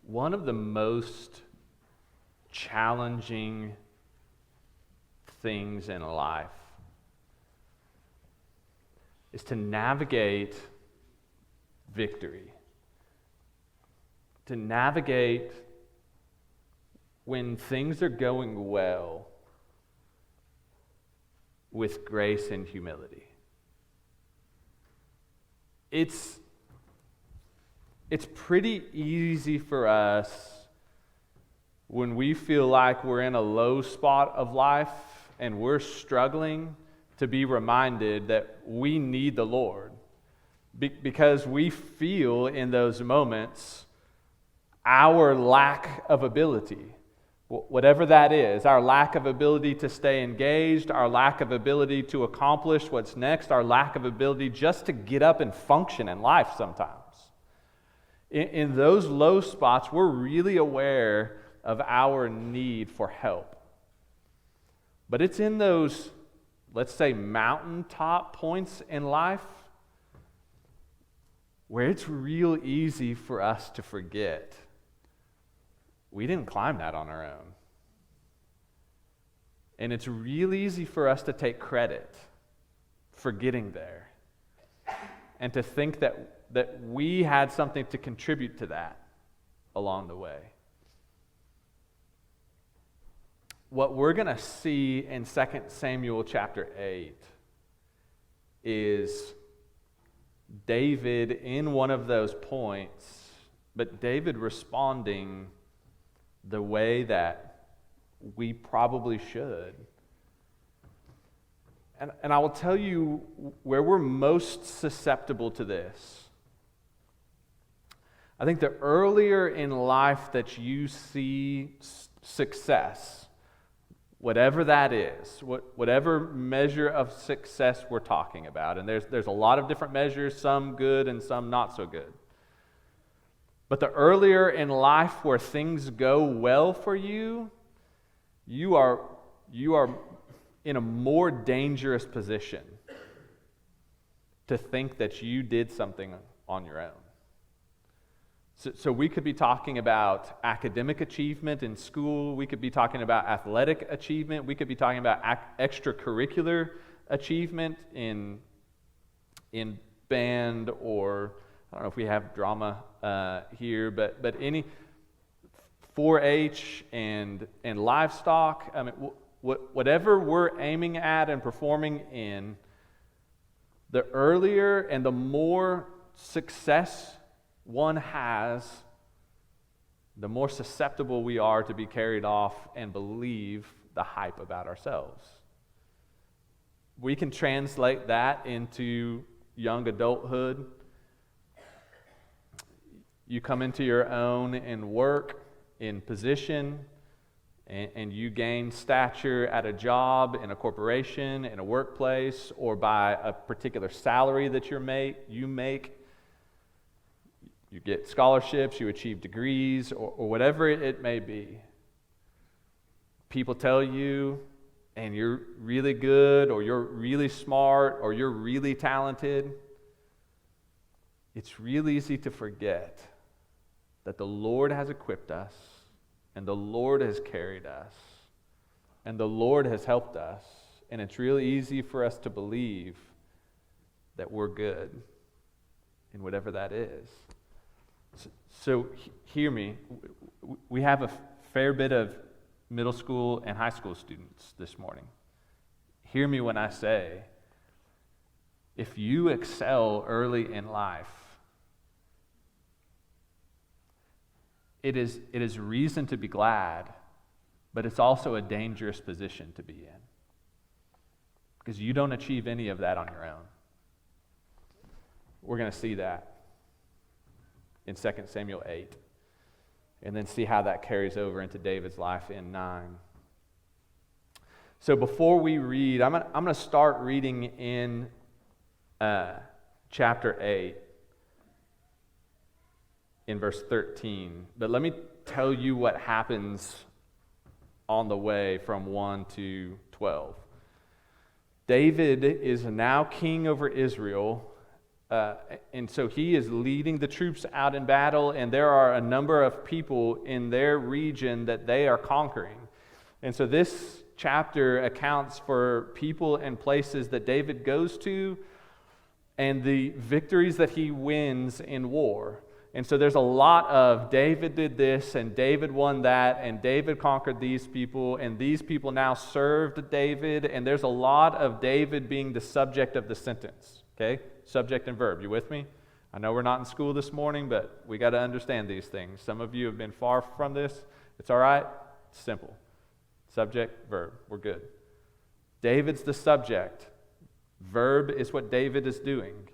one of the most challenging things in life is to navigate victory, to navigate when things are going well with grace and humility. It's pretty easy for us when we feel like we're in a low spot of life and we're struggling to be reminded that we need the Lord, because we feel in those moments our lack of ability, whatever that is, our lack of ability to stay engaged, our lack of ability to accomplish what's next, our lack of ability just to get up and function in life sometimes. In those low spots, we're really aware of our need for help. But it's in those, let's say, mountaintop points in life where it's real easy for us to forget we didn't climb that on our own. And it's real easy for us to take credit for getting there and to think that we had something to contribute to that along the way. What we're going to see in 2 Samuel chapter 8 is David in one of those points, but David responding the way that we probably should. And I will tell you where we're most susceptible to this. I think the earlier in life that you see success, whatever that is, whatever measure of success we're talking about, and there's a lot of different measures, some good and some not so good. But the earlier in life where things go well for you, you are in a more dangerous position to think that you did something on your own. So we could be talking about academic achievement in school. We could be talking about athletic achievement. We could be talking about extracurricular achievement in band, or I don't know if we have drama here, but any 4-H and livestock. I mean, whatever we're aiming at and performing in, the earlier and the more success one has, the more susceptible we are to be carried off and believe the hype about ourselves. We can translate that into young adulthood. You come into your own in work, in position, and you gain stature at a job, in a corporation, in a workplace, or by a particular salary that you make. You get scholarships, you achieve degrees, or whatever it may be. People tell you, and you're really good, or you're really smart, or you're really talented. It's real easy to forget that the Lord has equipped us, and the Lord has carried us, and the Lord has helped us, and it's really easy for us to believe that we're good in whatever that is. So hear me. We have a fair bit of middle school and high school students this morning. Hear me when I say, if you excel early in life, it is reason to be glad, but it's also a dangerous position to be in, because you don't achieve any of that on your own. We're going to see that in 2 Samuel 8, and then see how that carries over into David's life in 9. So before we read, I'm going to start reading in chapter 8, in verse 13. But let me tell you what happens on the way from 1 to 12. David is now king over Israel, And so he is leading the troops out in battle, and there are a number of people in their region that they are conquering. And so this chapter accounts for people and places that David goes to and the victories that he wins in war. And so there's a lot of David did this, and David won that, and David conquered these people, and these people now served David, and there's a lot of David being the subject of the sentence, okay? Subject and verb. You with me? I know we're not in school this morning, but we got to understand these things. Some of you have been far from this. It's all right. It's simple. Subject, verb. We're good. David's the subject. Verb is what David is doing.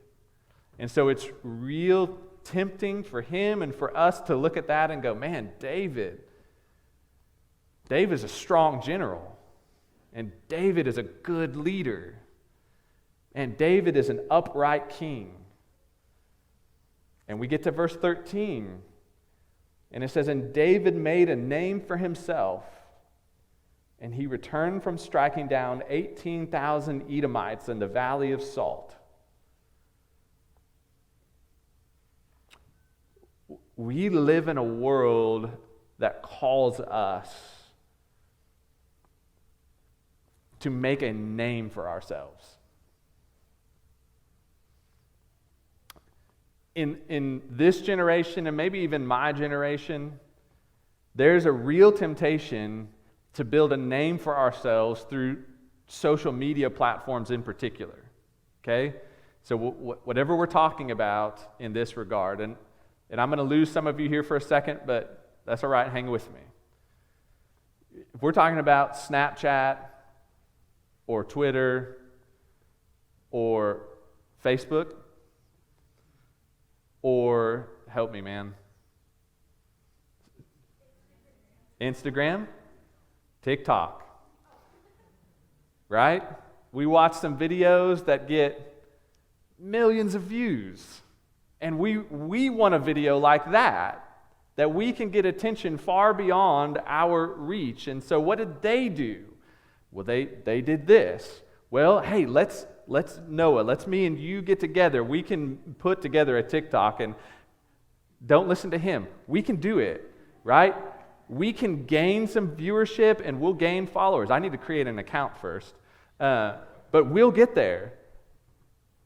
And so it's real tempting for him and for us to look at that and go, man, David's a strong general, and David is a good leader, and David is an upright king. And we get to verse 13, and it says, and David made a name for himself, and he returned from striking down 18,000 Edomites in the Valley of Salt. We live in a world that calls us to make a name for ourselves. In this generation, and maybe even my generation, there's a real temptation to build a name for ourselves through social media platforms in particular. Okay? So whatever we're talking about in this regard, and I'm going to lose some of you here for a second, but that's all right, hang with me. If we're talking about Snapchat or Twitter or Facebook or, help me, man, Instagram, TikTok, right? We watch some videos that get millions of views. And we want a video like that we can get attention far beyond our reach. And so what did they do? Well, they did this. Well, hey, let's Noah, let's me and you get together. We can put together a TikTok, and don't listen to him. We can do it, right? We can gain some viewership, and we'll gain followers. I need to create an account first. But we'll get there.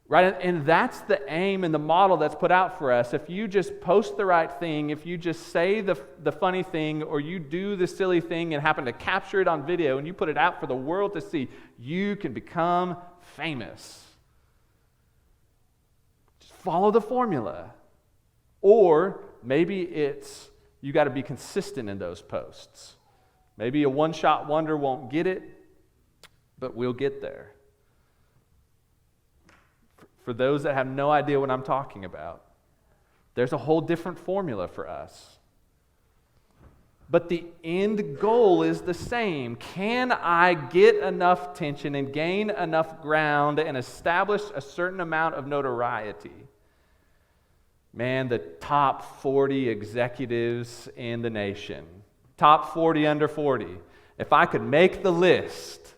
Right? And that's the aim and the model that's put out for us. If you just post the right thing, if you just say the funny thing, or you do the silly thing and happen to capture it on video and you put it out for the world to see, you can become famous. Just follow the formula. Or maybe it's you got to be consistent in those posts. Maybe a one-shot wonder won't get it, but we'll get there. For those that have no idea what I'm talking about, there's a whole different formula for us. But the end goal is the same. Can I get enough attention and gain enough ground and establish a certain amount of notoriety? Man, the top 40 executives in the nation, top 40 under 40. If I could make the list,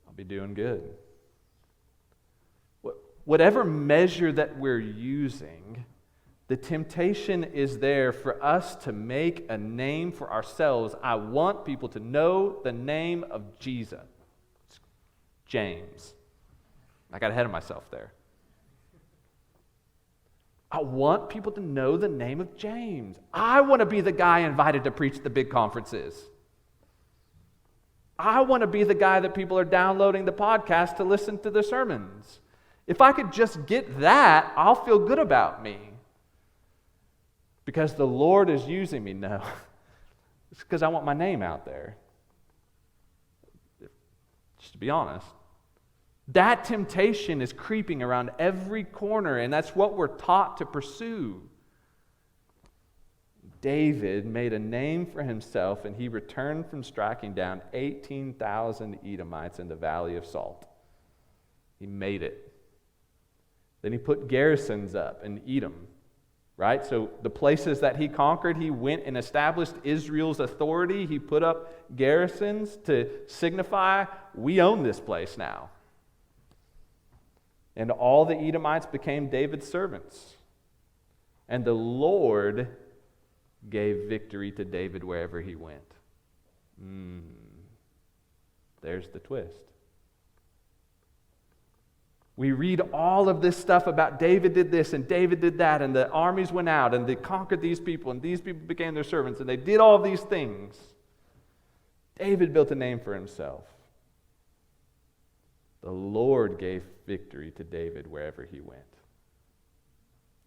I'll be doing good. Whatever measure that we're using, the temptation is there for us to make a name for ourselves. I want people to know the name of Jesus. James. I got ahead of myself there. I want people to know the name of James. I want to be the guy invited to preach the big conferences. I want to be the guy that people are downloading the podcast to listen to the sermons. If I could just get that, I'll feel good about me. Because the Lord is using me. No. It's because I want my name out there. Just to be honest. That temptation is creeping around every corner, and that's what we're taught to pursue. David made a name for himself, and he returned from striking down 18,000 Edomites in the Valley of Salt. He made it. Then he put garrisons up in Edom, right? So the places that he conquered, he went and established Israel's authority. He put up garrisons to signify, we own this place now. And all the Edomites became David's servants. And the Lord gave victory to David wherever he went. There's the twist. We read all of this stuff about David did this and David did that, and the armies went out and they conquered these people and these people became their servants and they did all these things. David built a name for himself. The Lord gave victory to David wherever he went.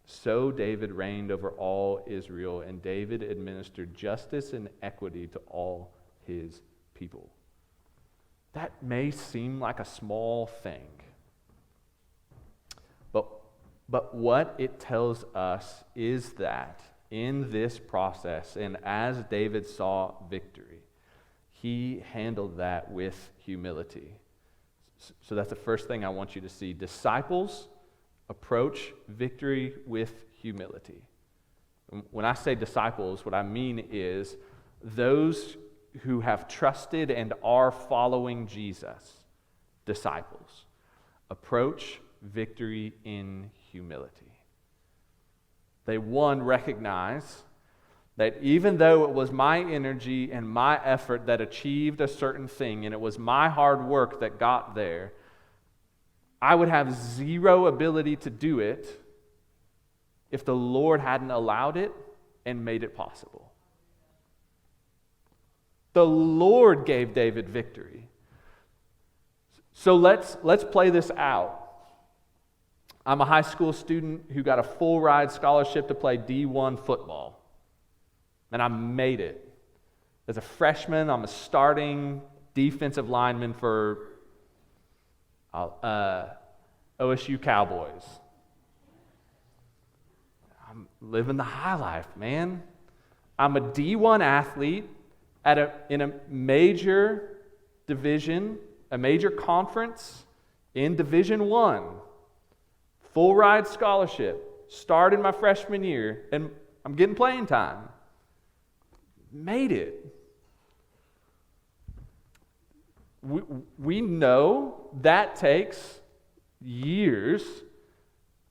So David reigned over all Israel, and David administered justice and equity to all his people. That may seem like a small thing. But what it tells us is that in this process, and as David saw victory, he handled that with humility. So that's the first thing I want you to see. Disciples approach victory with humility. When I say disciples, what I mean is those who have trusted and are following Jesus, disciples, approach victory in humility. They, one, recognize that even though it was my energy and my effort that achieved a certain thing, and it was my hard work that got there, I would have zero ability to do it if the Lord hadn't allowed it and made it possible. The Lord gave David victory. So let's play this out. I'm a high school student who got a full ride scholarship to play D1 football. And I made it. As a freshman, I'm a starting defensive lineman for OSU Cowboys. I'm living the high life, man. I'm a D1 athlete in a major division, a major conference in Division 1. Full ride scholarship. Started my freshman year, and I'm getting playing time. Made it. We know that takes years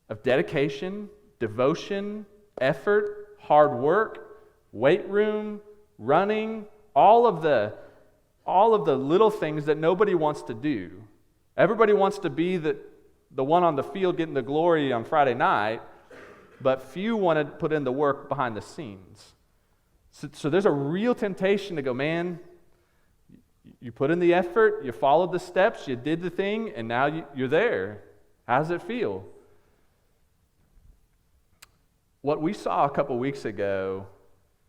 of dedication, devotion, effort, hard work, weight room, running, all of the little things that nobody wants to do. Everybody wants to be the one on the field getting the glory on Friday night, but few want to put in the work behind the scenes. So there's a real temptation to go, man, you put in the effort, you followed the steps, you did the thing, and now you're there. How does it feel? What we saw a couple weeks ago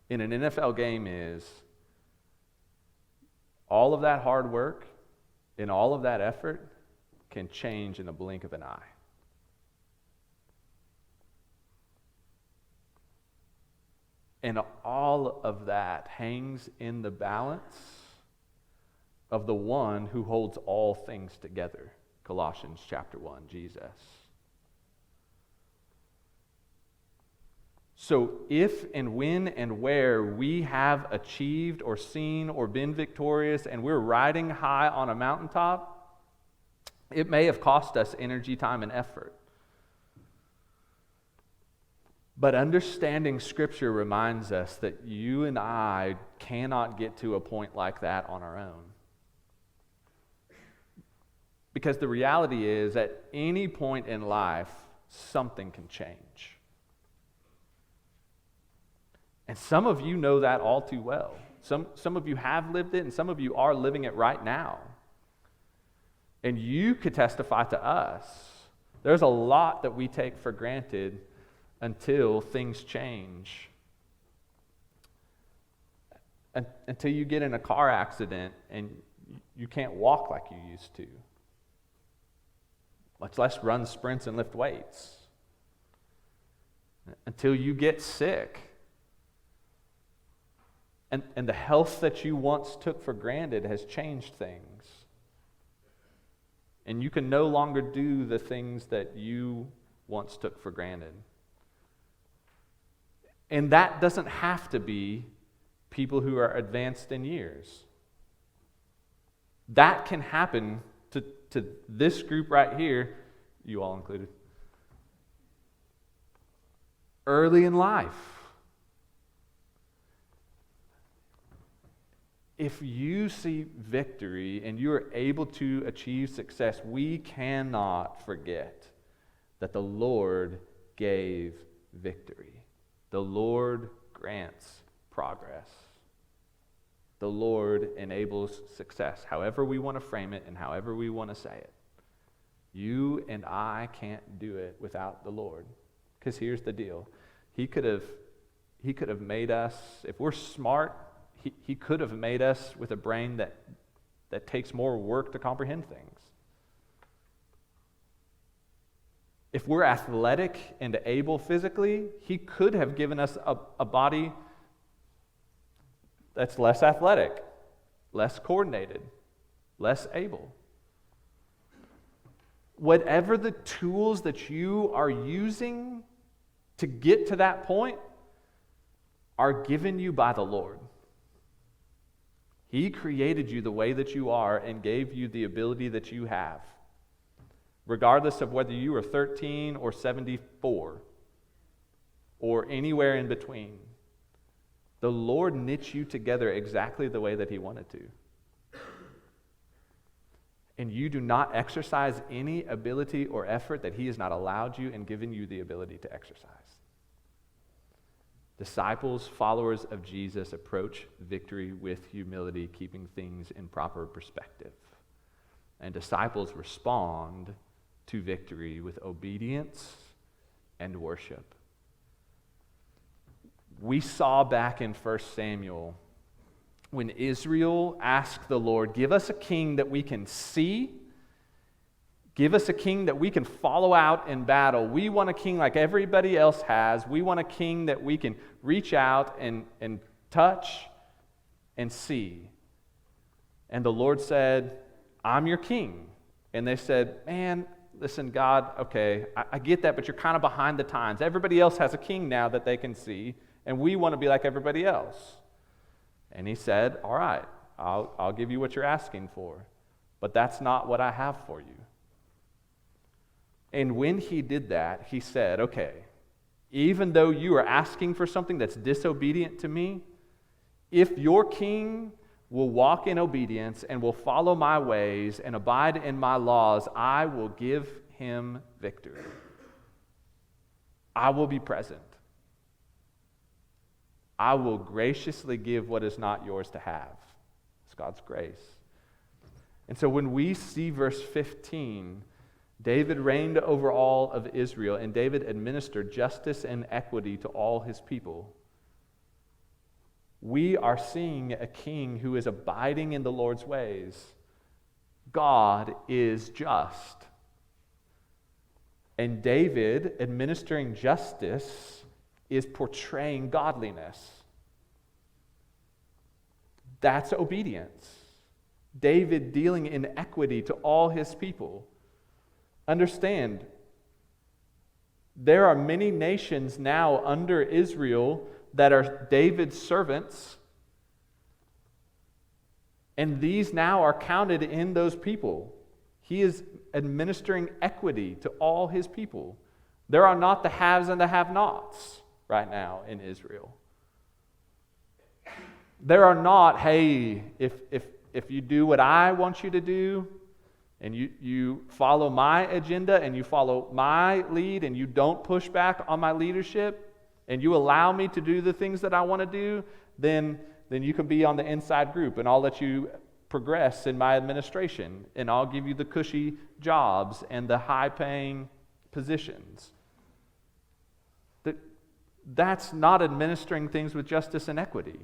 in an NFL game is all of that hard work and all of that effort can change in the blink of an eye. And all of that hangs in the balance of the one who holds all things together. Colossians chapter 1, Jesus. So if and when and where we have achieved or seen or been victorious and we're riding high on a mountaintop, it may have cost us energy, time, and effort. But understanding Scripture reminds us that you and I cannot get to a point like that on our own. Because the reality is, at any point in life, something can change. And some of you know that all too well. Some of you have lived it, and some of you are living it right now. And you could testify to us. There's a lot that we take for granted until things change. Until you get in a car accident and you can't walk like you used to. Much less run sprints and lift weights. Until you get sick. And the health that you once took for granted has changed things. And you can no longer do the things that you once took for granted. And that doesn't have to be people who are advanced in years. That can happen to this group right here. you all included. Early in life. If you see victory and you are able to achieve success, we cannot forget that the Lord gave victory. The Lord grants progress. The Lord enables success, however we want to frame it and however we want to say it. You and I can't do it without the Lord. Because here's the deal. He could have made us, if we're smart, he could have made us with a brain that takes more work to comprehend things. If we're athletic and able physically, he could have given us a body that's less athletic, less coordinated, less able. Whatever the tools that you are using to get to that point are given you by the Lord. He created you the way that you are and gave you the ability that you have, regardless of whether you are 13 or 74 or anywhere in between. The Lord knit you together exactly the way that He wanted to. And you do not exercise any ability or effort that He has not allowed you and given you the ability to exercise. Disciples, followers of Jesus, approach victory with humility, keeping things in proper perspective. And disciples respond to victory with obedience and worship. We saw back in 1 Samuel when Israel asked the Lord, give us a king that we can see. Give us a king that we can follow out in battle. We want a king like everybody else has. We want a king that we can reach out and touch and see. And the Lord said, I'm your king. And they said, man, listen, God, okay, I get that, but you're kind of behind the times. Everybody else has a king now that they can see, and we want to be like everybody else. And He said, all right, I'll give you what you're asking for, but that's not what I have for you. And when He did that, He said, okay, even though you are asking for something that's disobedient to me, if your king will walk in obedience and will follow my ways and abide in my laws, I will give him victory. I will be present. I will graciously give what is not yours to have. It's God's grace. And so when we see verse 15, David reigned over all of Israel, and David administered justice and equity to all his people. We are seeing a king who is abiding in the Lord's ways. God is just. And David administering justice is portraying godliness. That's obedience. David dealing in equity to all his people. Understand, there are many nations now under Israel that are David's servants, and these now are counted in those people. He is administering equity to all his people. There are not the haves and the have-nots right now in Israel. There are not, hey, if you do what I want you to do, and you follow my agenda and you follow my lead and you don't push back on my leadership and you allow me to do the things that I want to do, then you can be on the inside group and I'll let you progress in my administration and I'll give you the cushy jobs and the high-paying positions. That's not administering things with justice and equity.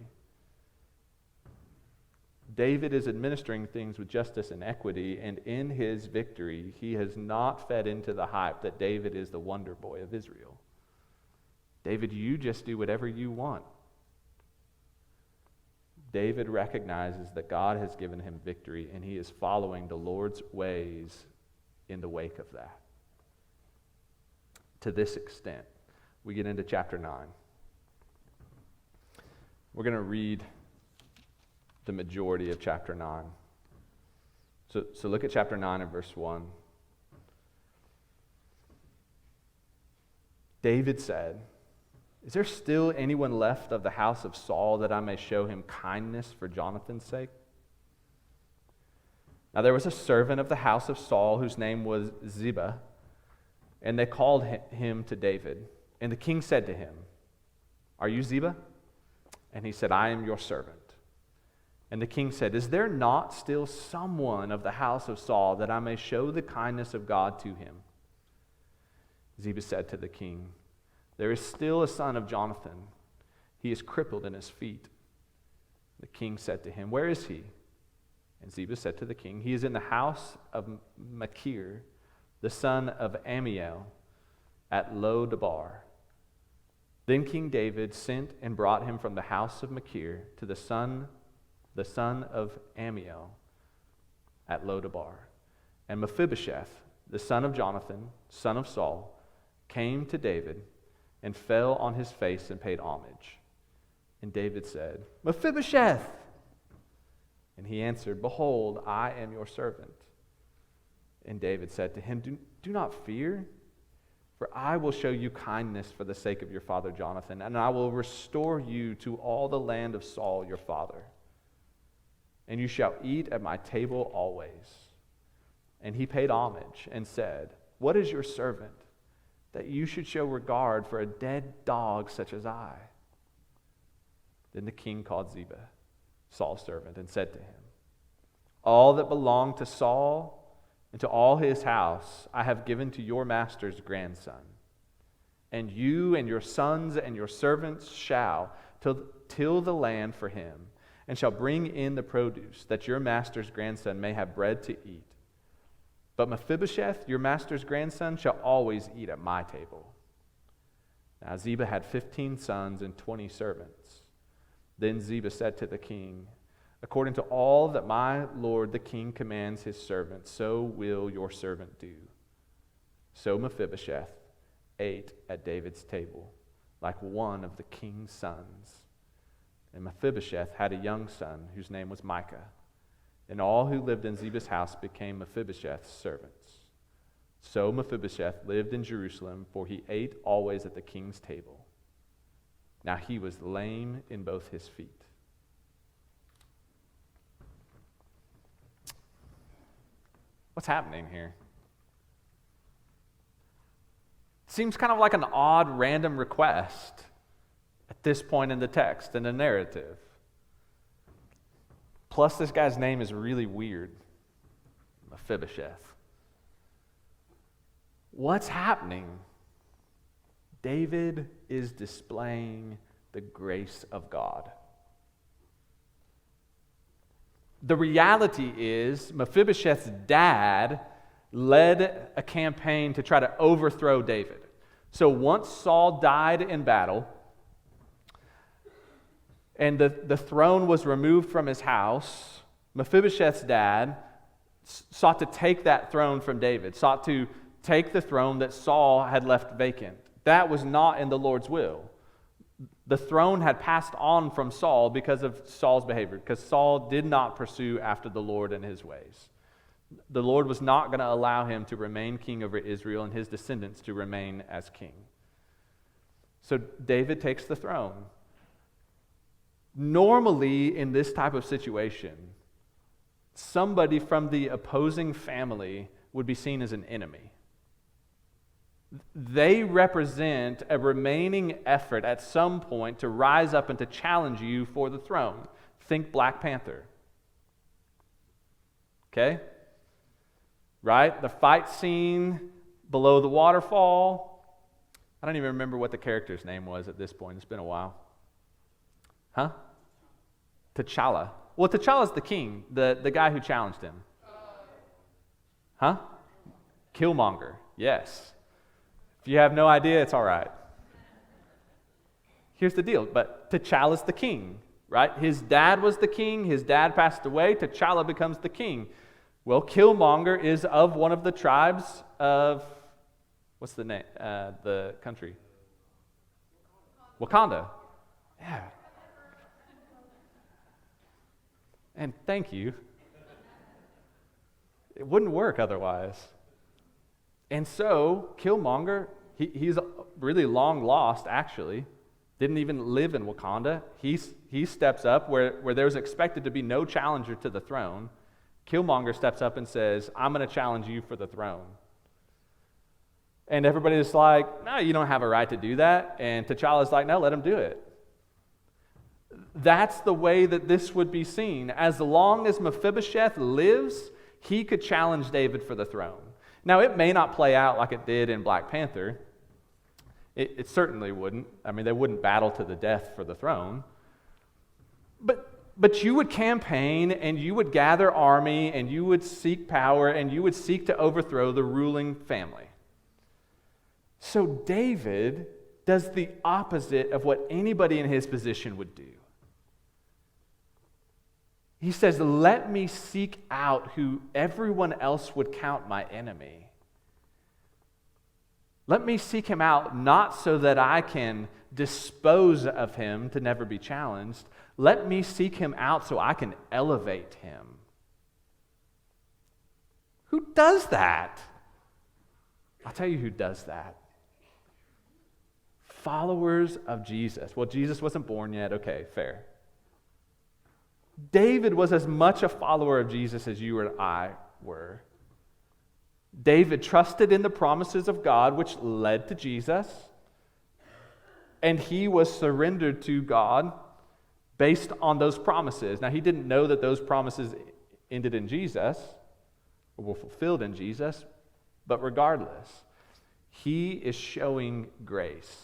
David is administering things with justice and equity, and in his victory, he has not fed into the hype that David is the wonder boy of Israel. David, you just do whatever you want. David recognizes that God has given him victory, and he is following the Lord's ways in the wake of that. To this extent, we get into chapter 9. We're going to read the majority of chapter 9. So look at chapter 9 and verse 1. David said, "Is there still anyone left of the house of Saul that I may show him kindness for Jonathan's sake?" Now there was a servant of the house of Saul whose name was Ziba, and they called him to David. And the king said to him, "Are you Ziba?" And he said, "I am your servant." And the king said, "Is there not still someone of the house of Saul that I may show the kindness of God to him?" Ziba said to the king, "There is still a son of Jonathan. He is crippled in his feet." The king said to him, "Where is he?" And Ziba said to the king, "He is in the house of Machir, the son of Ammiel, at Lo-debar." Then King David sent and brought him from the house of Machir to the son of Ammiel at Lo-debar. And Mephibosheth, the son of Jonathan, son of Saul, came to David and fell on his face and paid homage. And David said, "Mephibosheth!" And he answered, "Behold, I am your servant." And David said to him, Do not fear, for I will show you kindness for the sake of your father Jonathan, and I will restore you to all the land of Saul your father. And you shall eat at my table always. And he paid homage and said, "What is your servant, that you should show regard for a dead dog such as I?" Then the king called Ziba, Saul's servant, and said to him, "All that belonged to Saul and to all his house I have given to your master's grandson. And you and your sons and your servants shall till the land for him, and shall bring in the produce, that your master's grandson may have bread to eat. But Mephibosheth, your master's grandson, shall always eat at my table." Now Ziba had 15 sons and 20 servants. Then Ziba said to the king, "According to all that my lord the king commands his servant, so will your servant do." So Mephibosheth ate at David's table, like one of the king's sons. And Mephibosheth had a young son whose name was Micah. And all who lived in Ziba's house became Mephibosheth's servants. So Mephibosheth lived in Jerusalem, for he ate always at the king's table. Now he was lame in both his feet. What's happening here? Seems kind of like an odd random request at this point in the text, in the narrative. Plus, this guy's name is really weird. Mephibosheth. What's happening? David is displaying the grace of God. The reality is, Mephibosheth's dad led a campaign to try to overthrow David. So once Saul died in battle, and the throne was removed from his house, Mephibosheth's dad sought to take that throne from David, sought to take the throne that Saul had left vacant. That was not in the Lord's will. The throne had passed on from Saul because of Saul's behavior, because Saul did not pursue after the Lord and his ways. The Lord was not going to allow him to remain king over Israel and his descendants to remain as king. So David takes the throne. Normally, in this type of situation, somebody from the opposing family would be seen as an enemy. They represent a remaining effort at some point to rise up and to challenge you for the throne. Think Black Panther. Okay? Right? The fight scene below the waterfall. I don't even remember what the character's name was at this point. It's been a while. Huh? T'Challa. Well, T'Challa's the king, the guy who challenged him. Huh? Killmonger. Yes. If you have no idea, it's all right. Here's the deal. But T'Challa's the king, right? His dad was the king. His dad passed away. T'Challa becomes the king. Well, Killmonger is of one of the tribes of, what's the name? The country? Wakanda. Yeah. And thank you. It wouldn't work otherwise. And so, Killmonger, he's really long lost, actually. Didn't even live in Wakanda. He steps up where there's expected to be no challenger to the throne. Killmonger steps up and says, I'm going to challenge you for the throne. And everybody's like, no, you don't have a right to do that. And T'Challa's like, no, let him do it. That's the way that this would be seen. As long as Mephibosheth lives, he could challenge David for the throne. Now, it may not play out like it did in Black Panther. It certainly wouldn't. I mean, they wouldn't battle to the death for the throne. But you would campaign, and you would gather army, and you would seek power, and you would seek to overthrow the ruling family. So David does the opposite of what anybody in his position would do. He says, let me seek out who everyone else would count my enemy. Let me seek him out, not so that I can dispose of him to never be challenged. Let me seek him out so I can elevate him. Who does that? I'll tell you who does that. Followers of Jesus. Well, Jesus wasn't born yet. Okay, fair. David was as much a follower of Jesus as you and I were. David trusted in the promises of God, which led to Jesus, and he was surrendered to God based on those promises. Now, he didn't know that those promises ended in Jesus, or were fulfilled in Jesus, but regardless, he is showing grace.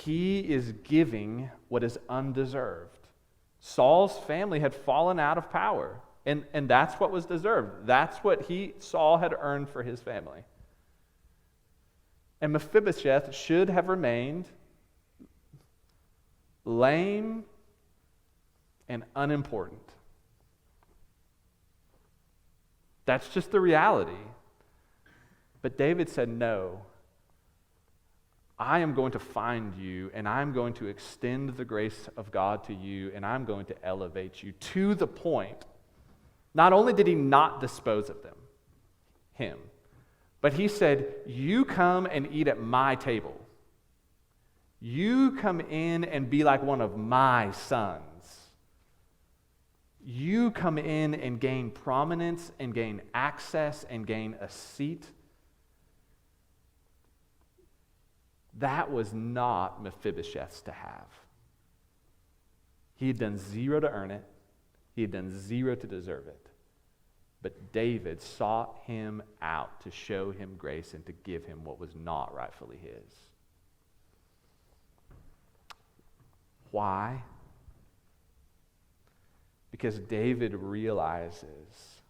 He is giving what is undeserved. Saul's family had fallen out of power. And that's what was deserved. That's what Saul had earned for his family. And Mephibosheth should have remained lame and unimportant. That's just the reality. But David said, no, I am going to find you, and I'm going to extend the grace of God to you, and I'm going to elevate you to the point. Not only did he not dispose of him, but he said, you come and eat at my table. You come in and be like one of my sons. You come in and gain prominence and gain access and gain a seat. That was not Mephibosheth's to have. He had done zero to earn it. He had done zero to deserve it. But David sought him out to show him grace and to give him what was not rightfully his. Why? Because David realizes,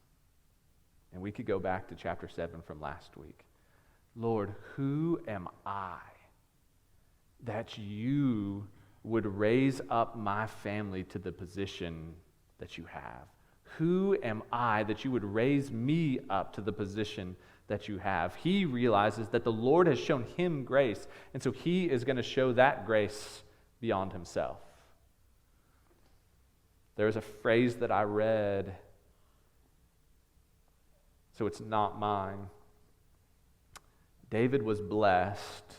and we could go back to chapter 7 from last week, Lord, who am I that you would raise up my family to the position that you have? Who am I that you would raise me up to the position that you have? He realizes that the Lord has shown him grace, and so he is going to show that grace beyond himself. There was a phrase that I read, so it's not mine. David was blessed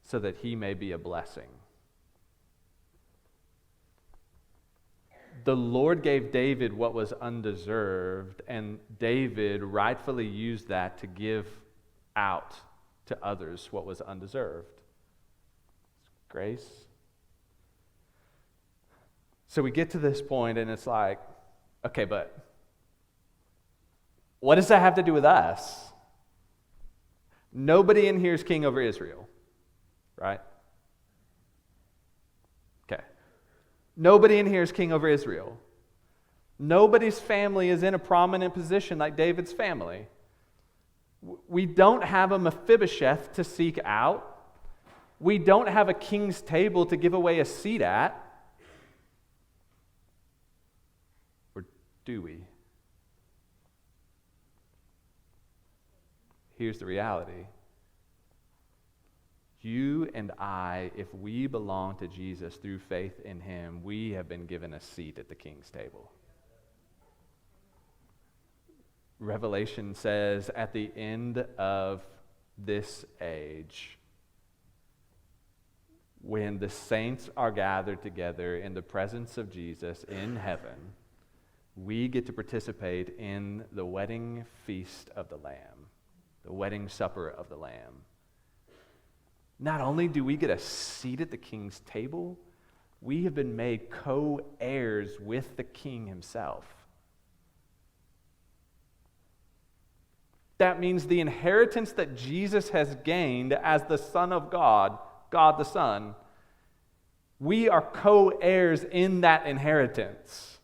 so that he may be a blessing. The Lord gave David what was undeserved, and David rightfully used that to give out to others what was undeserved. Grace. So we get to this point, and it's like, okay, but what does that have to do with us? Nobody in here is king over Israel, right? Okay. Nobody in here is king over Israel. Nobody's family is in a prominent position like David's family. We don't have a Mephibosheth to seek out. We don't have a king's table to give away a seat at. Or do we? Here's the reality. You and I, if we belong to Jesus through faith in him, we have been given a seat at the king's table. Revelation says at the end of this age, when the saints are gathered together in the presence of Jesus in heaven, we get to participate in the wedding feast of the Lamb, the wedding supper of the Lamb. Not only do we get a seat at the King's table, we have been made co-heirs with the King himself. That means the inheritance that Jesus has gained as the Son of God, God the Son, we are co-heirs in that inheritance.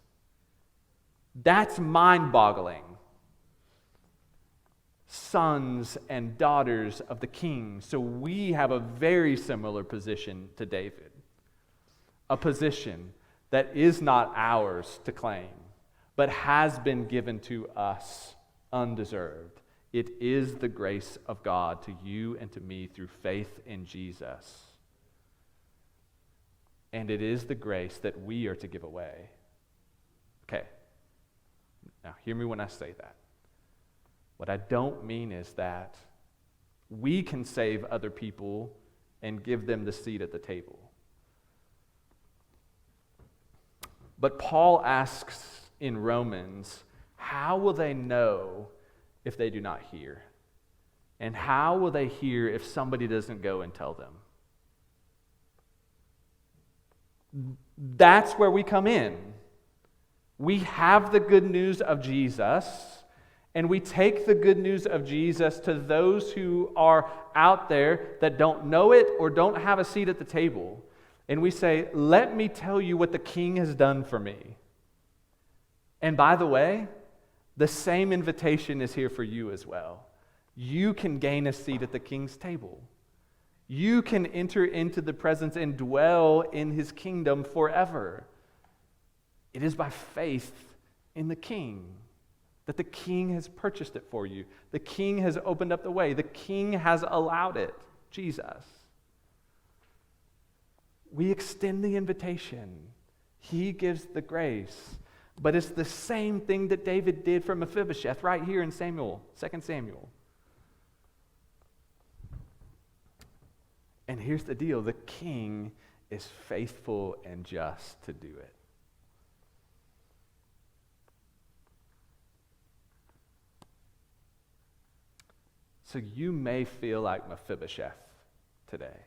That's mind-boggling. Sons and daughters of the King. So we have a very similar position to David. A position that is not ours to claim, but has been given to us undeserved. It is the grace of God to you and to me through faith in Jesus. And it is the grace that we are to give away. Okay. Now, hear me when I say that. What I don't mean is that we can save other people and give them the seat at the table. But Paul asks in Romans, how will they know if they do not hear? And how will they hear if somebody doesn't go and tell them? That's where we come in. We have the good news of Jesus, and we take the good news of Jesus to those who are out there that don't know it or don't have a seat at the table. And we say, let me tell you what the King has done for me. And by the way, the same invitation is here for you as well. You can gain a seat at the King's table. You can enter into the presence and dwell in his kingdom forever. It is by faith in the King that the King has purchased it for you. The King has opened up the way. The King has allowed it, Jesus. We extend the invitation. He gives the grace. But it's the same thing that David did for Mephibosheth right here in 2 Samuel. And here's the deal. The King is faithful and just to do it. So you may feel like Mephibosheth today.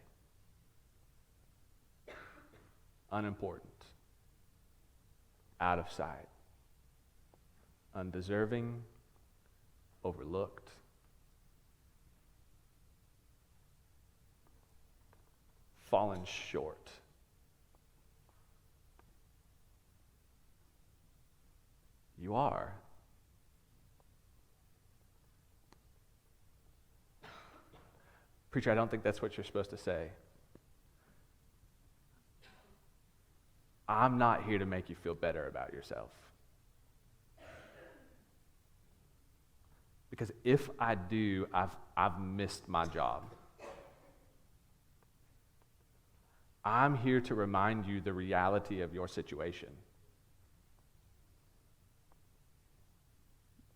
Unimportant. Out of sight. Undeserving. Overlooked. Fallen short. You are. Preacher, I don't think that's what you're supposed to say. I'm not here to make you feel better about yourself. Because if I do, I've missed my job. I'm here to remind you the reality of your situation.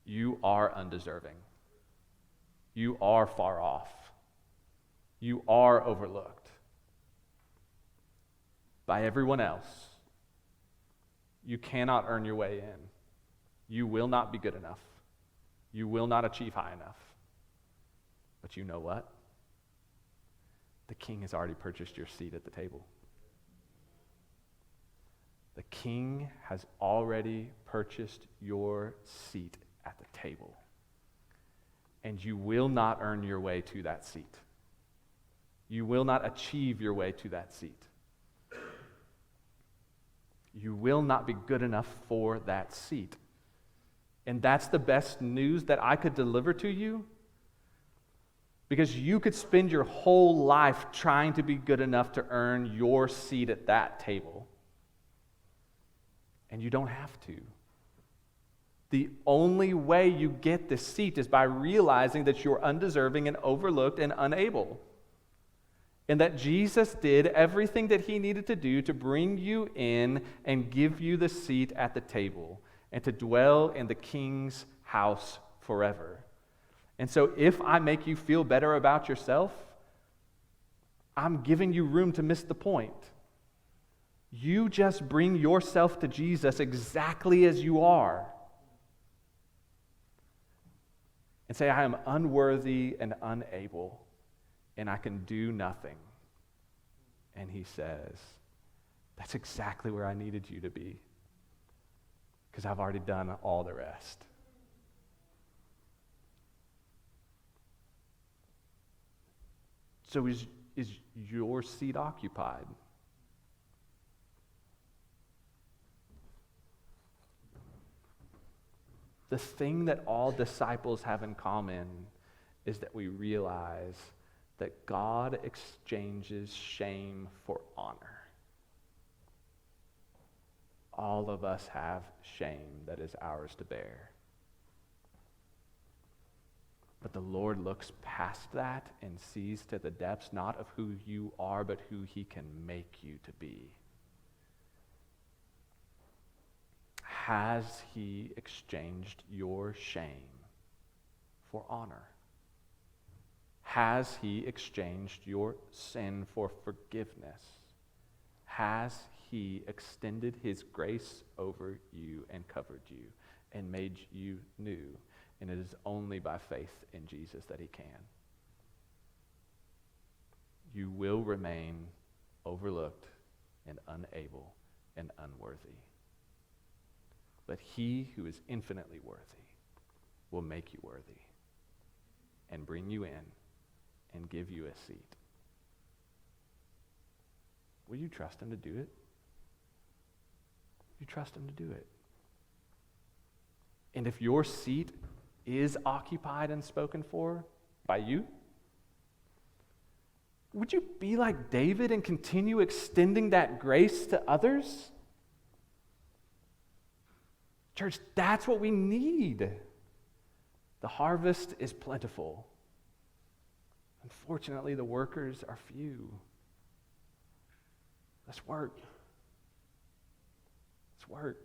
You are undeserving. You are far off. You are overlooked by everyone else. You cannot earn your way in. You will not be good enough. You will not achieve high enough. But you know what? The King has already purchased your seat at the table. The King has already purchased your seat at the table. And you will not earn your way to that seat. You will not achieve your way to that seat. You will not be good enough for that seat. And that's the best news that I could deliver to you. Because you could spend your whole life trying to be good enough to earn your seat at that table. And you don't have to. The only way you get the seat is by realizing that you're undeserving and overlooked and unable. And that Jesus did everything that he needed to do to bring you in and give you the seat at the table and to dwell in the King's house forever. And so if I make you feel better about yourself, I'm giving you room to miss the point. You just bring yourself to Jesus exactly as you are. And say, I am unworthy and unable, and I can do nothing. And he says, that's exactly where I needed you to be, because I've already done all the rest. So is your seat occupied? The thing that all disciples have in common is that we realize that God exchanges shame for honor. All of us have shame that is ours to bear. But the Lord looks past that and sees to the depths not of who you are, but who he can make you to be. Has he exchanged your shame for honor? Has he exchanged your sin for forgiveness? Has he extended his grace over you and covered you and made you new? And it is only by faith in Jesus that he can. You will remain overlooked and unable and unworthy. But he who is infinitely worthy will make you worthy and bring you in and give you a seat. Will you trust him to do it? You trust him to do it. And if your seat is occupied and spoken for by you, would you be like David and continue extending that grace to others? Church, that's what we need. The harvest is plentiful. Unfortunately, the workers are few. Let's work. Let's work.